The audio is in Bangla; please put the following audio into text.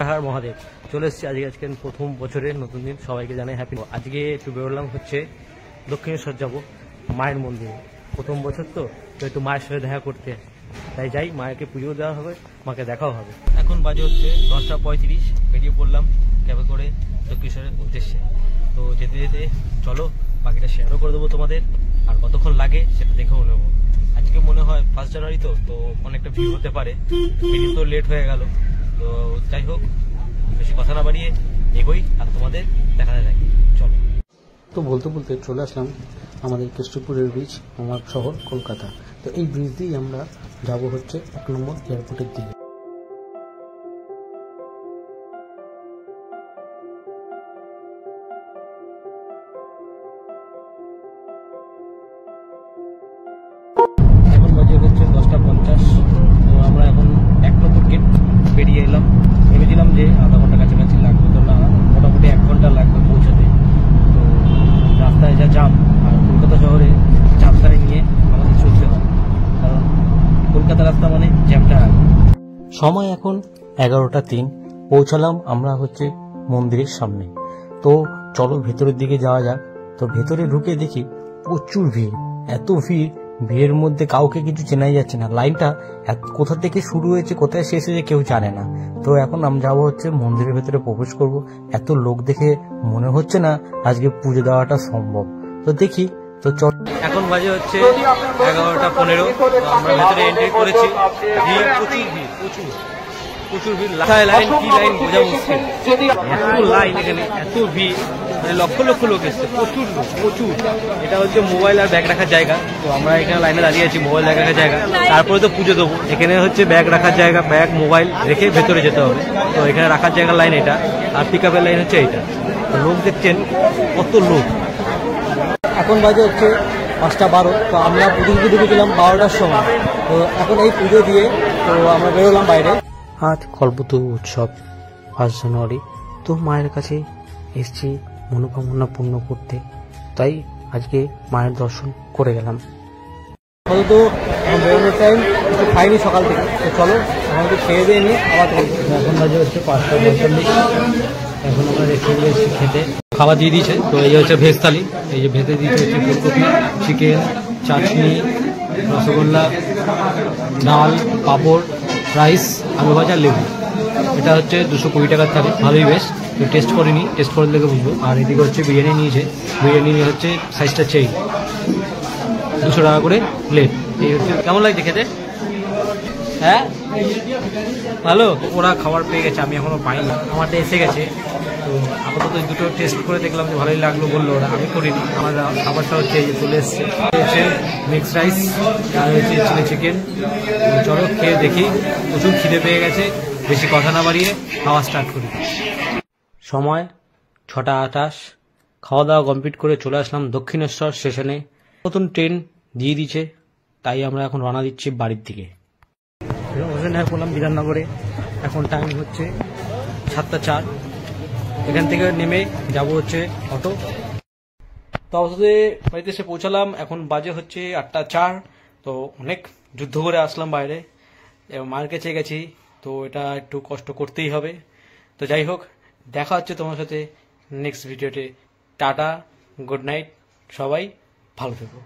হর মহাদেব। চলে এসেছি আজকে প্রথম বছরের নতুন দিন, সবাইকে জানাই হ্যাপি। আজকে একটু বেরোলাম হচ্ছে দক্ষিণেশ্বর যাব মায়ের মন্দিরে, প্রথম বছর তো একটু মায়ের সাথে দেখা করতে, তাই যাই, মায়েরকে পুজো দেওয়া হবে, মাকে দেখাও হবে। এখন বাজে হচ্ছে 10:35, বেরিয়ে পড়লাম ক্যাবে করে দক্ষিণেশ্বরের উদ্দেশ্যে। তো যেতে যেতে চলো বাকিটা শেয়ারও করে দেবো তোমাদের, আর কতক্ষণ লাগে সেটা দেখেও নেবো। আজকে মনে হয় 1 জানুয়ারি, তো অনেকটা ভিড় হতে পারে, বেরিয়ে তো লেট হয়ে গেল। তো যাই হোক, বেশি কথা না বাড়িয়ে এগোই আর তোমাদের দেখাতে থাকি, চলো। তো বলতে বলতে চলে আসলাম আমাদের কেষ্টপুরের ব্রিজ, আমার শহর কলকাতা। তো এই ব্রিজ দিয়েই আমরা যাব হচ্ছে 1 নম্বর এয়ারপোর্টের দিকে। এখন বাজে হচ্ছে 10:50। তো আমরা এখন 1 নম্বর গেট বেরিয়ে এলাম। ভেবেছিলাম যে আধা ঘন্টা কাছাকাছি লাগবে, তো না, মোটামুটি 1 ঘন্টা লাগবে পৌঁছাতে। তো রাস্তায় যা জাম, আর কলকাতা শহরে জামটাকে নিয়ে আমাদের চলতে হবে, কারণ কলকাতা রাস্তা মানে জ্যামটা। সময় এখন 11:03, পৌঁছালাম আমরা হচ্ছে মন্দিরের সামনে। তো চলো ভেতরের দিকে যাওয়া যাক। তো ভেতরে ঢুকে দেখি প্রচুর ভিড়, এত ভিড়, ভিড়ের মধ্যে কাউকে কিছু চেনাই যাচ্ছে না। লাইনটা কোথা থেকে শুরু হয়েছে কোথায় শেষ হয়েছে কেউ জানে না। তো এখন আমরা যাবো হচ্ছে মন্দিরের ভেতরে প্রবেশ করব। এত লোক দেখে মনে হচ্ছে না আজকে পুজো দেওয়াটা সম্ভব। তো দেখি, তো চল। এখন বাজে হচ্ছে 11:15। আমরা ভেতরে এন্ট্রি করেছি। ভিড়, প্রচুর ভিড়, প্রচুর ভিড়। লাইন কি লাইন বোঝা মুশকিল, এত লাইন এখানে, এত ভিড়, মানে লক্ষ লক্ষ লোক এসছে, প্রচুর লোক, প্রচুর। এটা হচ্ছে মোবাইল আর ব্যাগ রাখার জায়গা। তো আমরা এখানে লাইনে দাঁড়িয়ে আছি, মোবাইল ব্যাগ রাখার জায়গা, তারপরে তো পুজো দেবো। এখানে হচ্ছে ব্যাগ রাখার জায়গা, ব্যাগ মোবাইল রেখে ভেতরে যেতে হবে। তো এখানে রাখার জায়গার লাইন এটা, আর পিক আপের লাইন হচ্ছে এইটা। লোক দেখছেন কত লোক। এখন বাজে হচ্ছে 5:12। তো আমরা পুজো ঢুকেছিলাম 12টার সময়। তো এখন এই পুজো দিয়ে তো আমরা বেরোলাম বাইরে। আজ কল্পতরু উৎসব, 1 জানুয়ারি। তো মায়ের কাছে এসেছি মনোকামনা পূর্ণ করতে, তাই আজকে মায়ের দর্শন করে গেলাম। তো বেরোনোর টাইম কিছু খাইনি সকাল থেকে, তো চলো আমাকে খেয়ে দিয়ে নিই, আবার এখন বাজে হচ্ছে 5:45। এখন আমরা রেস্টুরেন্টে এসেছি খেতে, খাবার দিয়ে দিয়েছে। তো এই হচ্ছে ভেজ থালি, এই যে ভেজে দিয়েছে হচ্ছে ফুলকপি, চিকেন, চাটনি, রসগোল্লা, ডাল, পাঁপড়, রাইস, আলু ভাজা, লেবু। এটা হচ্ছে 220 টাকার থালি, ভালোই বেশ। তো টেস্ট করিনি, টেস্ট করে দেখে বুঝবো। আর এদিকে হচ্ছে বিরিয়ানি নিয়েছে, বিরিয়ানি নিয়ে হচ্ছে সাইজটা চেই 200 টাকা করে প্লেট। এই হচ্ছে, কেমন লাগছে খেতে? হ্যাঁ ভালো। ওরা খাবার পেয়ে গেছে, আমি এখনো পাইনি, আমারটা এসে গেছে। তো আপাতত দুটো টেস্ট করে দেখলাম যে ভালোই লাগলো বললো ওরা, আমি করিনি। আমার খাবারটা হচ্ছে এই যে চলে এসছে, হচ্ছে মিক্সড রাইস আর হচ্ছে চিলি চিকেন। চলো খেয়ে দেখি, প্রচুর খিদে পেয়ে গেছে, বেশি কথা না বাড়িয়ে খাওয়া স্টার্ট করি। সময় 6:28। খাওয়া দাওয়া কমপ্লিট করে চলে আসলাম দক্ষিণেশ্বর স্টেশনে। নতুন ট্রেন দিয়ে দিচ্ছে, তাই আমরা এখন রওনা দিচ্ছি বাড়ির দিকে। করলাম বিধাননগরে, এখন টাইম হচ্ছে 7:04। এখান থেকে নেমে যাব হচ্ছে অটো। তো অবশ্যই বাড়িতে এসে পৌঁছালাম, এখন বাজে হচ্ছে 8:04। তো অনেক যুদ্ধ করে আসলাম বাইরে, মার কাছে গেছি, তো এটা একটু কষ্ট করতেই হবে। তো যাই হোক, দেখা হচ্ছে তোমার সাথে নেক্সট ভিডিওতে। টাটা, গুড নাইট, সবাই ভালো থেকো।